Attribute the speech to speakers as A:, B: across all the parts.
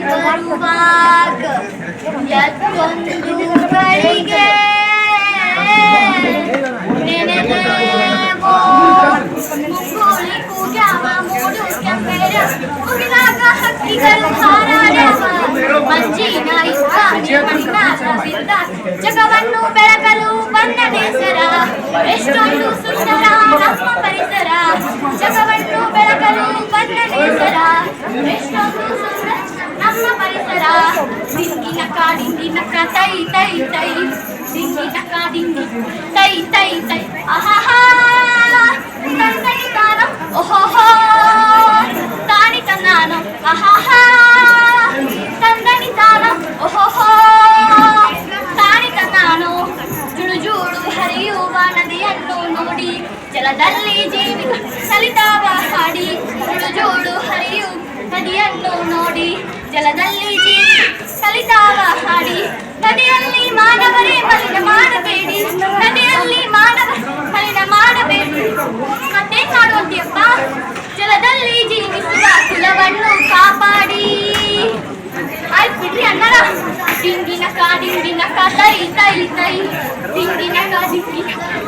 A: ಬರುವಾಗ ಎಷ್ಟೊಂದು ಗಳಿಗೆ ನೆನೆದೇವೋ ಮುಂಗೋಳಿ ಕೂಗ್ಯಾವ ಮೂಡು ಕೆಂಪೇರ ಮುಗಿಲಾಗ ಹಕ್ಕಿಗಳು ಹಾರಾಡ್ಯಾವ ಮಂಜಿನ ಇಸ್ಕಾನಿ ಮಣ್ಣಾಗ ಬಿದ್ದ ಜಗವನ್ನು ಬೆಳಗಲು ಬಂದ ನೇಸರ ಎಷ್ಟೊಂದು ಸುಂದರ ನಮ್ಮ ಪರಿಸರ ಜಗವನ್ನು ಬೆಳಗಲು ಬಂದ ನೇಸರ ಎಷ್ಟೊಂದು ಸುಂದರ ನಮ್ಮ ಪರಿಸರ ದಿಂಗಿನ ಕಾಡಿಂಗಿನಕ ತೈ ತೈ ತೈ ದಿಂಗಿನ ಕಾಡಿಂಗಿ ತೈ ತೈ ತೈ ಆಹಾ ತಂದನಿ ತಾನ ಓಹೋ ತಾನಿ ತನ್ನಾನು ಆಹಾ ತಂದನಿ ತಾನ ಓಹೋ ತಾನಿ ತನ್ನಾನು ಜುಳು ಜುಳು ಹರಿಯುವ ನದಿಯನ್ನು ನೋಡಿ ಜಲದಲ್ಲಿ ಜೀವಿಗ ಸಲಿತಾವ ಹಾಡಿ ಜುಳು ಜುಳು ಹರಿಯುವ ನದಿಯನ್ನು ನೋಡಿ ಜಲದಲ್ಲಿ ಜೀವಿ ಸಲಿತಾವ ಹಾಡಿ ನದಿಯಲ್ಲಿ ಮಾನವರೇ ಮಲಿನ ಮಾಡಬೇಡಿ ನದಿಯಲ್ಲಿ ಮಾನವ ಮಲಿನ ಮಾಡಬೇಡಿ ಮತ್ತೇನ್ ಮಾಡುವಂತೀಯಪ್ಪ ಜಲದಲ್ಲಿ ಜೀವಿಸುವ ಕುಲವನ್ನು ಕಾಪಾಡಿ ಆಯ್ತು ಬಿಡ್ರಿ ಅಣ್ಣರ ದಿಂಗಿನ ತೈ ತೈ ತೈ ದಿಂಗಿನ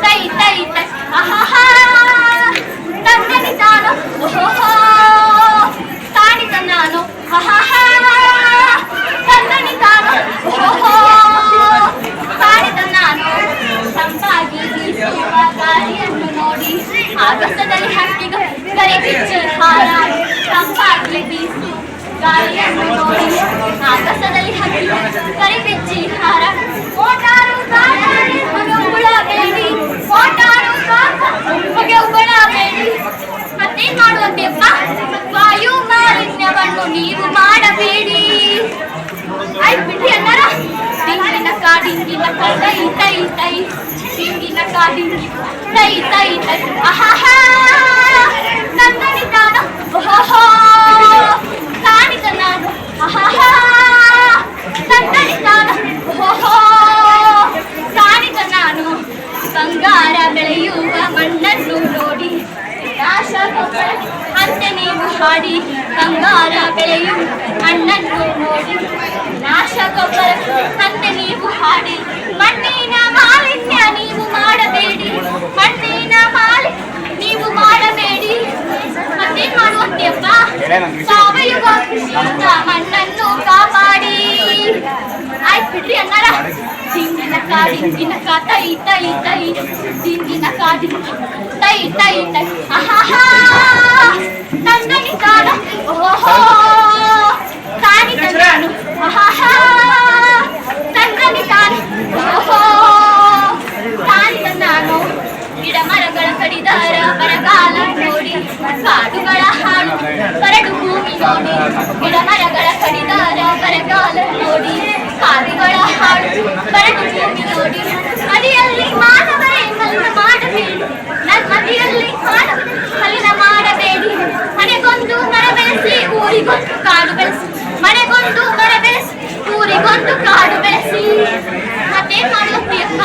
A: ತೈ ತೈ ತೈ ಆಹಾ ತಂದನಿ ತಾನು ಓಹೋ ತಾನಿ ತನ್ನಾನು ಆಹಾ ತಂದನಿ ತಾನು ಓಹೋ ತಾನಿ ತನ್ನಾನು ತಂಪಾಗಿ ಬೀಸುವ ಗಾಳಿಯನ್ನು ನೋಡಿ ಆಗಸದಲ್ಲಿ ಹಕ್ಕಿಗ ಗರಿ ಬಿಚ್ಚಿ ಹಾರಾಡಿ ತಂಪಾಗಿ ಬೀಸು ಗಾಳಿಯನ್ನು ನೋಡಿ ಆಗಸದಲ್ಲಿ ಹಕ್ಕಿಗ ಗರಿ ಬಿಚ್ಚಿ ಹಾರಾಡಿ ಮೋಟಾರು ಹೊಗೆ ಉಗುಳಬೇಡಿ ಮೋಟಾರು ಹೊಗೆ ಉಗುಳಬೇಡಿ ಮತ್ತೇನ್ ಮಾಡುವಂತೆಯಪ್ಪ ವಾಯು ಮಾಲಿನ್ಯವನ್ನು ನೀವು ಮಾಡಬೇಡಿ ಆಯ್ತು ಬಿಡ್ರಿ ಅಣ್ಣರ ದಿಂಗಿನ ಕಾಡಿಂಗಿನ ತೈ ತೈ ತೈ ದಿಂಗಿನ ಕಾಡಿಂಗಿ ತೈ ತೈ ತೈ ಆಹಾ ತಂದನಿ ತಾನ ಓಹೋ ತಾನಿ ತನ್ನಾನು ಆಹಾ ತಂದನಿ ತಾನ ಓಹೋ ತಾನಿ ತನ್ನಾನು ಬಂಗಾರ ಬೆಳೆಯುವ ಮಣ್ಣನ್ನು ನೋಡಿ ನಾಶ ಅಂತೆ ನೀವು ಹಾಡಿ ಬಂಗಾರ ಬೆಳೆಯುವ ಮಣ್ಣನ್ನು ನೋಡಿ ನಾಶ ಗೊಬ್ಬರ ಅಂತೆ ನೀವು ಹಾಡಿ ಮಣ್ಣಿನ ಮಾಲಿನ್ಯ ನೀವು ಮಾಡಬೇಡಿ ಮಣ್ಣಿನ ಮಾಲಿನ್ಯ ನೀವು ಮಾಡಬೇಡಿ ಮತ್ತೇನ್ ಮಾಡುವಂತೆಯಪ್ಪ ಸಾವಯವ ಕೃಷಿಯಿಂದ ಮಣ್ಣನ್ನು ಕಾಪಾಡಿ ಆಯ್ತು ಬಿಡ್ರಿ ಅಣ್ಣರ ದಿಂಗಿನ ಕಾಡಿಂಗಿನ ತೈ ತೈ ತೈ ದಿಂಗಿನ ಕಾಡಿಂಗಿ ತೈ ತೈ ತೈ ಆಹಾ ತಂದನಿ ತಾನ ಓಹೋ ತಾನಿ ತನ್ನಾನು ಆಹಾ ತಂದನಿ ತಾನ ಓಹೋ ತಾನಿ ತನ್ನಾನು ಗಿಡ ಮರಗಳ ಕಡಿದಾರ ಬರಗಾಲ ನೋಡಿ ಕಾಡುಗಳ ಹಾಡು ಬರಡು ಭೂಮಿ ನೋಡಿ ಗಿಡ ಮರಗಳ ಕಡಿದಾರ ಬರಗಾಲ ನೋಡಿ ಕಾಡುಗಳ ಹಾಡು ಬರಡು ಭೂಮಿ ನೋಡಿ ನದಿಯಲ್ಲಿ ಮಾನವರೇ ಮಲಿನ ಮಾಡಬೇಡಿ ನದಿಯಲ್ಲಿ ಮಾನವ ಮಲಿನ ಮಾಡಬೇಡಿ ಮನೆಗೊಂದು ಮರ ಬೆಳೆಸಿ ಊರಿಗೊಂದು ಕಾಡು ಬೆಳೆಸಿ ಮನೆಗೊಂದು ಮರ ಬೆಳೆಸಿ ಊರಿಗೊಂದು ಕಾಡು ಬೆಳೆಸಿ ಮತ್ತೇನ್ ಮಾಡುತ್ತೀಯಪ್ಪ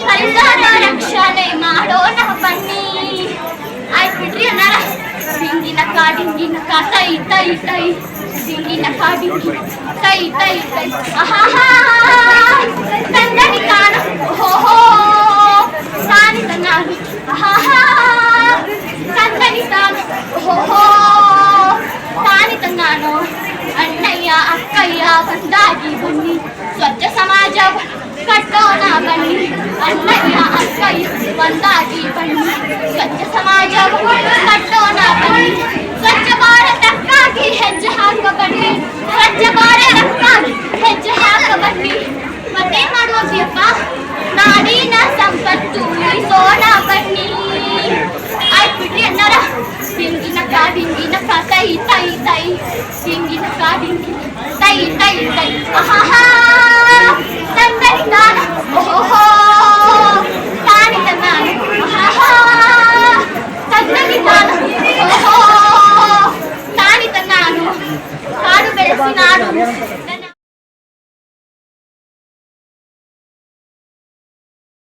A: ಪರಿಸರ ರಕ್ಷಣೆ ಮಾಡೋಣ ಬನ್ನಿ ಆಯ್ತು ಬಿಡ್ರಿ ಅಣ್ಣರ ದಿಂಗಿನ ಕಾಡಿಂಗಿನ ತೈ ತೈ ತೈ ದಿಂಗಿನ ಕಾಡಿಂಗಿ ತೈ ತೈ ತೈ ಆಹಾ ತಂದನಿ ತಾನ ಓಹೋ ತಾನಿ ತನ್ನಾನು ಆಹಾ ತಂದನಿ ತಾನು ಓಹೋ ತಾನಿ ತನ್ನಾನು ಅಣ್ಣಯ್ಯ ಅಕ್ಕಯ್ಯ ಒಂದಾಗಿ ಬನ್ನಿ ಸ್ವಚ್ಛ ಸಮಾಜ ಕಟ್ಟೋಣ ಬನ್ನಿ ಅಣ್ಣಯ್ಯ ಅಕ್ಕಯ್ಯ ಒಂದಾಗಿ ಬನ್ನಿ ಸ್ವಚ್ಛ ಸಮಾಜ ಕಟ್ಟೋಣ ಬನ್ನಿ ಸ್ವಚ್ಛ ಭಾರತಕ್ಕಾಗಿ ಹೆಜ್ಜೆ ಹಾಕುವ ಬನ್ನಿ ಸ್ವಚ್ಛ ಭಾರತಕ್ಕಾಗಿ ಹೆಜ್ಜೆ ಹಾಕುವ ಬನ್ನಿ ಮತ್ತೇನ್ ಮಾಡುವಂತೀಯಪ್ಪ ನಾಡಿನ ಸಂಪತ್ತು ಉಳಿಸೋಣ ಬನ್ನಿ ಆಯ್ತು ಬಿಡ್ರಿ ಅಣ್ಣರ ದಿಂಗಿನ ಕಾಡಿಂಗಿನ ತೈ ತೈ ತೈ ದಿಂಗಿನ ಕಾಡಿಂಗಿ ತೈ ತೈ ತೈ ಆಹಾ